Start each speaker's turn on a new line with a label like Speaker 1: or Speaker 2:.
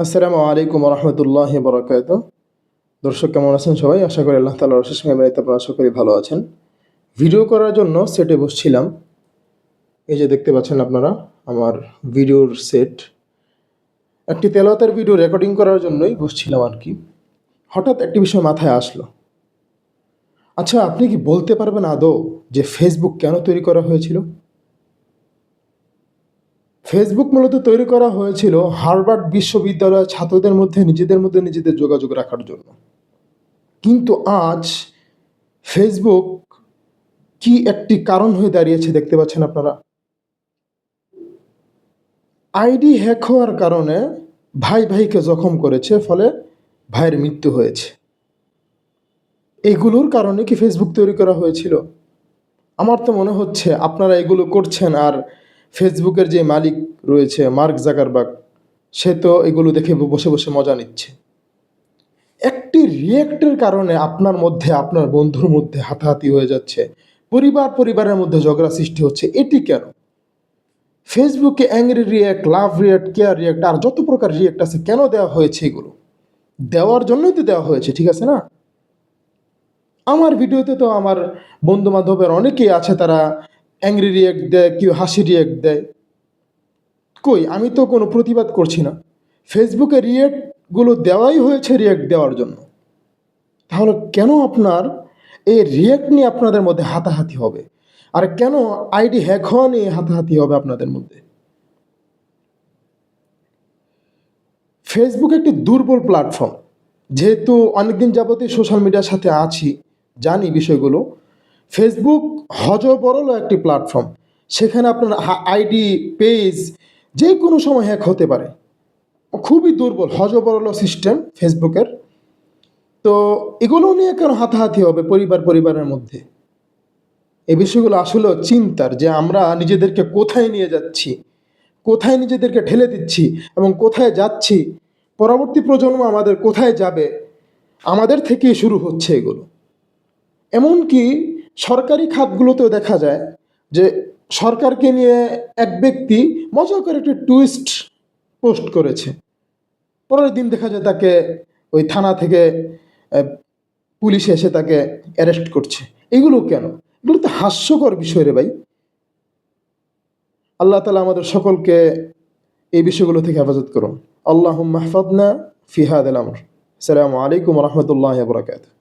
Speaker 1: আসসালামু আলাইকুম রহমতুল্লাহ বরকাত। দর্শক কেমন আছেন সবাই? আশা করি আল্লাহ তাআলার অশেষ মেহরবানিতে আপনারা আশা করি ভালো আছেন। ভিডিও করার জন্য সেটে বসছিলাম। এই যে দেখতে পাচ্ছেন আপনারা আমার ভিডিওর সেট। একটি তেলাওয়াতের ভিডিও রেকর্ডিং করার জন্যই বসছিলাম আর কি। হঠাৎ একটি বিষয় মাথায় আসলো। আচ্ছা, আপনি কি বলতে পারবেন আদৌ যে ফেসবুক কেন তৈরি করা হয়েছিল? ফেসবুক মূলত তৈরি করা হয়েছিল হার্ভার্ড বিশ্ববিদ্যালয়ের ছাত্রদের মধ্যে নিজেদের যোগাযোগ রাখার জন্য। কিন্তু আজ ফেসবুক কি একটি কারণ হয়ে দাঁড়িয়েছে দেখতে পাচ্ছেন আপনারা। আইডি হ্যাক হওয়ার কারণে ভাই ভাইকে জখম করেছে, ফলে ভাইয়ের মৃত্যু হয়েছে। এগুলোর কারণে কি ফেসবুক তৈরি করা হয়েছিল? আমার তো মনে হচ্ছে আপনারা এগুলো করছেন, আর ফেসবুকের যে মালিক রয়েছে মার্ক জাকারবার্গ, সে তো এগুলো দেখে বসে বসে মজা নিচ্ছে। একটি রিয়েক্টের কারণে আপনার মধ্যে, আপনার বন্ধুর মধ্যে হাতাহাতি হয়ে যাচ্ছে, পরিবারের মধ্যে ঝগড়া সৃষ্টি হচ্ছে। এটি কেন? ফেসবুকে angry react, love react, care react আর যত প্রকার রিয়েক্ট আছে, কেন দেওয়া হয়েছে? এগুলো দেওয়ার জন্যই তো দেওয়া হয়েছে, ঠিক আছে না? আমার ভিডিওতে তো আমার বন্ধু বান্ধবের অনেকেই আছে, তারা অ্যাংরি রিয়েক্ট দেয়, কেউ হাসি রিয়েক্ট দেয়। কই, আমি তো কোনো প্রতিবাদ করছি না। ফেসবুকে রিয়েক্টগুলো দেওয়াই হয়েছে রিয়েক্ট দেওয়ার জন্য। তাহলে কেন আপনার এই রিয়েক্ট নিয়ে আপনাদের মধ্যে হাতাহাতি হবে? আর কেন আইডি হ্যাক হওয়া নিয়ে হাতাহাতি হবে আপনাদের মধ্যে? ফেসবুক একটি দুর্বল প্ল্যাটফর্ম। যেহেতু অনেকদিন যাবতীয় সোশ্যাল মিডিয়ার সাথে আছি, জানি বিষয়গুলো। ফেসবুক হযবরল একটি প্ল্যাটফর্ম। সেখানে আপনার আইডি, পেজ যে কোনো সময় হ্যাক হতে পারে। খুবই দুর্বল, হযবরল সিস্টেম ফেসবুকের। তো এগুলো নিয়ে কেন হাতাহাতি হবে পরিবারের মধ্যে? এই বিষয়গুলো আসলেও চিন্তার, যে আমরা নিজেদেরকে কোথায় নিয়ে যাচ্ছি, কোথায় নিজেদেরকে ঠেলে দিচ্ছি এবং কোথায় যাচ্ছি, পরবর্তী প্রজন্ম আমাদের কোথায় যাবে, আমাদের থেকেই শুরু হচ্ছে এগুলো। এমনকি সরকারি খাতগুলোতেও দেখা যায় যে সরকারকে নিয়ে এক ব্যক্তি মজা করে একটি টুইস্ট পোস্ট করেছে, পরের দিন দেখা যায় তাকে ওই থানা থেকে পুলিশ এসে তাকে অ্যারেস্ট করছে। এগুলো কেন? এগুলো তো হাস্যকর বিষয় রে ভাই। আল্লাহ তাআলা আমাদের সকলকে এই বিষয়গুলো থেকে হেফাজত করুন। আল্লাহুম্মা হফাযনা ফি হাযাল আমর। আসসালামু আলাইকুম ওয়া রাহমাতুল্লাহি ওয়া বারাকাতুহু।